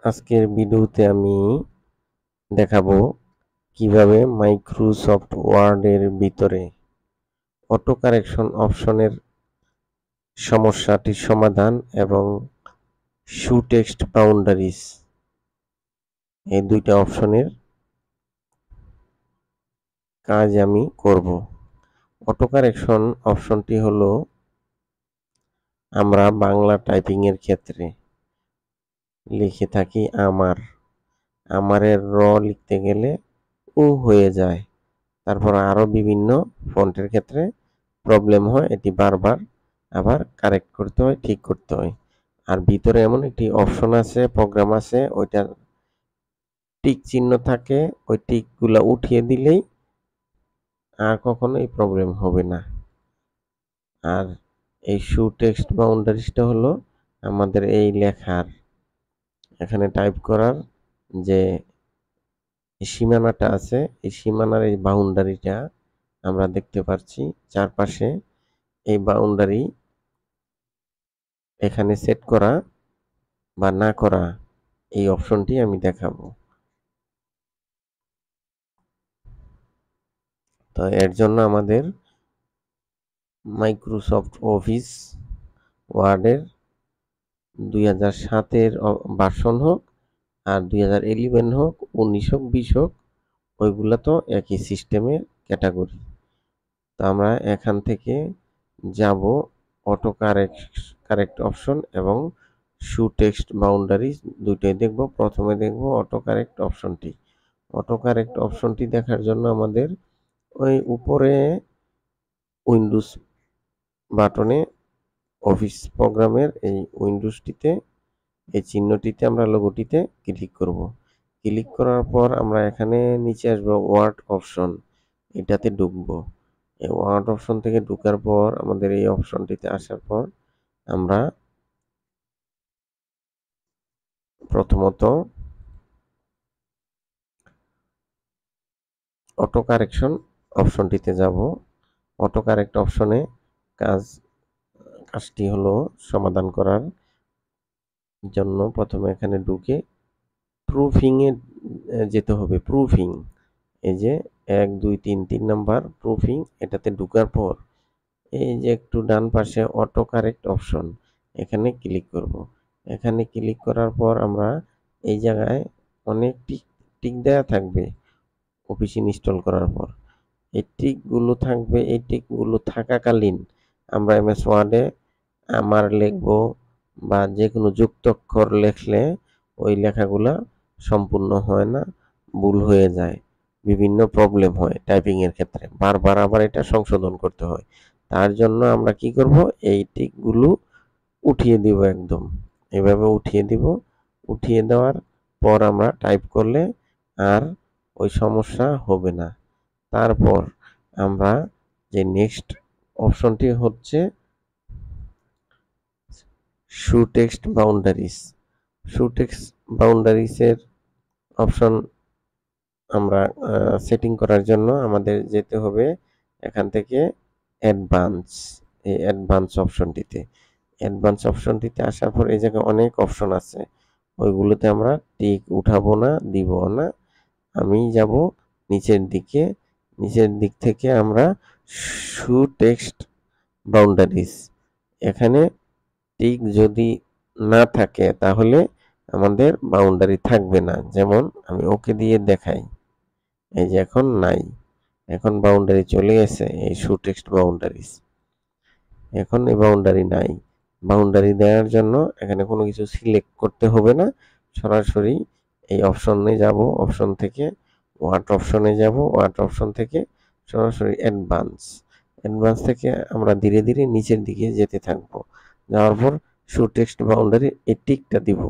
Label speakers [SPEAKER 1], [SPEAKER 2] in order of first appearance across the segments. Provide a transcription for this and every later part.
[SPEAKER 1] আজকের ভিডিওতে আমি দেখাবো কিভাবে মাইক্রোসফট ওয়ার্ডের ভিতরে অটো কারেকশন অপশনের সমস্যাটির সমাধান এবং শো টেক্সট বাউন্ডারিজ এই দুইটা অপশনের কাজ আমি করব। অটো কারেকশন অপশনটি হলো আমরা বাংলা টাইপিং এর ক্ষেত্রে লিখে থাকি আমারের লিখতে গেলে উ হয়ে যায়। তারপর আরো বিভিন্ন ফন্টের ক্ষেত্রে প্রবলেম হয়, এটি বারবার আবার কারেক্ট করতে হয়, ঠিক করতে হয়। আর ভিতরে এমন একটি অপশন আছে, প্রোগ্রাম আছে, ওইটার টিক চিহ্ন থাকে, ওই টিকগুলো উঠিয়ে দিলেই আর কখনো এই প্রবলেম হবে না। আর এই শো টেক্সট বাউন্ডারিজটা হলো আমাদের এই লেখার এখানে টাইপ করার যে সীমানাটা আছে, এই সীমানার এই বাউন্ডারিটা আমরা দেখতে পাচ্ছি চারপাশে। এই বাউন্ডারি এখানে সেট করা বা না করা এই অপশনটি আমি দেখাবো। তো এর জন্য আমাদের মাইক্রোসফট অফিস ওয়ার্ডের 2007-এর ভার্সন হোক আর 2011 হোক, 19 হোক, 20 হোক, ওইগুলো তো একই সিস্টেমের ক্যাটাগরি। তো আমরা এখান থেকে যাব অটো কারেক্ট অপশন এবং শো টেক্সট বাউন্ডারি দুইটাই দেখব। প্রথমে দেখব অটো কারেক্ট অপশনটি। অটো কারেক্ট অপশনটি দেখার জন্য আমাদের ওই উপরে উইন্ডোজ বাটনে অফিস প্রোগ্রামের এই উইন্ডোজটিতে এই চিহ্নটিতে আমরা লোগোটিতে ক্লিক করব। ক্লিক করার পর আমরা এখানে নিচে আসবো ওয়ার্ড অপশন, এটাতে ঢুকবো। এই ওয়ার্ড অপশন থেকে ঢুকার পর আমাদের এই অপশনটিতে আসার পর আমরা প্রথমত অটো কারেকশন অপশনটিতে যাব। অটো কারেক্ট অপশনে কাজটি হলো সমাধান করার জন্য প্রথমে এখানে ঢুকে প্রুফিংয়ে যেতে হবে। প্রুফিং, এই যে 1 2 3 নাম্বার প্রুফিং, এটাতে ঢুকার পর এই যে একটু ডান পাশে অটো কারেক্ট অপশন, এখানে ক্লিক করব। এখানে ক্লিক করার পর আমরা এই জায়গায় অনেক টিক টিক দেওয়া থাকবে অফিস ইনস্টল করার পর। এই টিকগুলো থাকবে, এই টিকগুলো থাকাকালীন আমরা এমএস ওয়ার্ডে আমার লিখবো বা যে কোনো যুক্তাক্ষর লেখলে ওই লেখাগুলা সম্পূর্ণ হয় না, ভুল হয়ে যায়, বিভিন্ন প্রবলেম হয় টাইপিং এর ক্ষেত্রে, বারবার আবার এটা সংশোধন করতে হয়। তার জন্য আমরা কি করব, এই টিকগুলো উঠিয়ে দিব, একদম এভাবে উঠিয়ে দিব। উঠিয়ে দেওয়ার পর আমরা টাইপ করলে আর ওই সমস্যা হবে না। তারপর আমরা যে নেক্সট অপশনটি হচ্ছে show text boundaries. Show text বাউন্ডারিজের অপশন আমরা সেটিং করার জন্য আমাদের যেতে হবে এখান থেকে অ্যাডভান্স, এই অ্যাডভান্স অপশনটিতে। অ্যাডভান্স অপশনটিতে আসার পর এই জায়গায় অনেক অপশন আছে, ওইগুলোতে আমরা টিক উঠাবো না, দিব না। আমি যাব নিচের দিকে, নিচের দিক থেকে আমরা শো টেক্সট বাউন্ডারিজ, এখানে টিক যদি না থাকে তাহলে আমাদের বাউন্ডারি থাকবে না। যেমন আমি ওকে দিয়ে দেখাই, এই যে এখন নাই, এখন বাউন্ডারি চলে গেছে, এই শো টেক্সট বাউন্ডারিজ, এখন এই বাউন্ডারি নাই। বাউন্ডারি দেওয়ার জন্য এখানে কোনো কিছু সিলেক্ট করতে হবে না, সরাসরি এই অপশনে যাব, অপশন থেকে ওয়ার্ড অপশনে যাব, ওয়ার্ড অপশন থেকে সরাসরি অ্যাডভান্স, অ্যাডভান্স থেকে আমরা ধীরে ধীরে নিচের দিকে যেতে থাকবো। যাওয়ার পর শো টেক্সট বাউন্ডারি এই টিকটা দিব।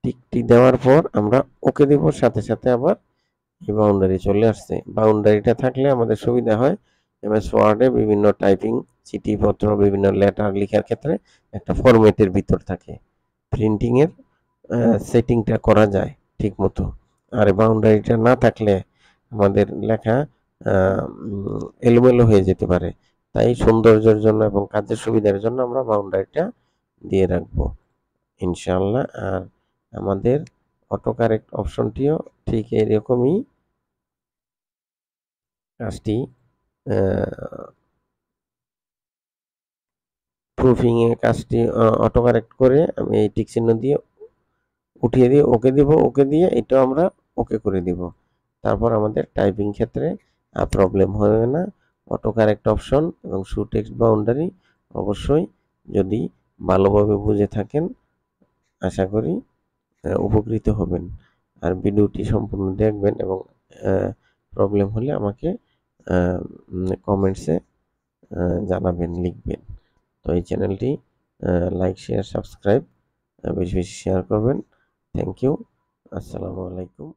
[SPEAKER 1] টিকটি দেওয়ার পর আমরা ওকে দিব, সাথে সাথে আবার এই বাউন্ডারি চলে আসছে। বাউন্ডারিটা থাকলে আমাদের সুবিধা হয় এমএস ওয়ার্ডে বিভিন্ন টাইপিং, চিঠিপত্র, বিভিন্ন লেটার লেখার ক্ষেত্রে একটা ফরম্যাটের ভিতর থাকে, প্রিন্টিং এর সেটিংটা করা যায় ঠিক মতো। আর বাউন্ডারিটা না থাকলে আমাদের লেখা এলোমেলো হয়ে যেতে পারে। তাই সৌন্দর্যের জন্য এবং কাজের সুবিধার জন্য আমরা বাউন্ডারিটা দিয়ে রাখবো ইনশাআল্লাহ। আর আমাদের অটো কারেক্ট অপশনটিও ঠিক এরকমই কাজটি প্রুফিং এর কাজটি অটো কারেক্ট করে আমি এই টিক চিহ্ন দিয়ে উঠিয়ে দিয়ে ওকে দিব, ওকে দিয়ে এটাও আমরা ওকে করে দিব। তারপর আমাদের টাইপিং ক্ষেত্রে আর প্রবলেম হবে না। অটো কারেক্ট অপশন এবং শু টেক্সট বাউন্ডারি অবশ্যই যদি ভালোভাবে বুঝে থাকেন আশা করি উপকৃত হবেন। আর ভিডিওটি সম্পূর্ণ দেখবেন এবং প্রবলেম হলে আমাকে কমেন্টসে জানাবেন, লিখবেন। তো এই চ্যানেলটি লাইক শেয়ার সাবস্ক্রাইব বেশি বেশি শেয়ার করবেন। Thank you. আসসালামু আলাইকুম।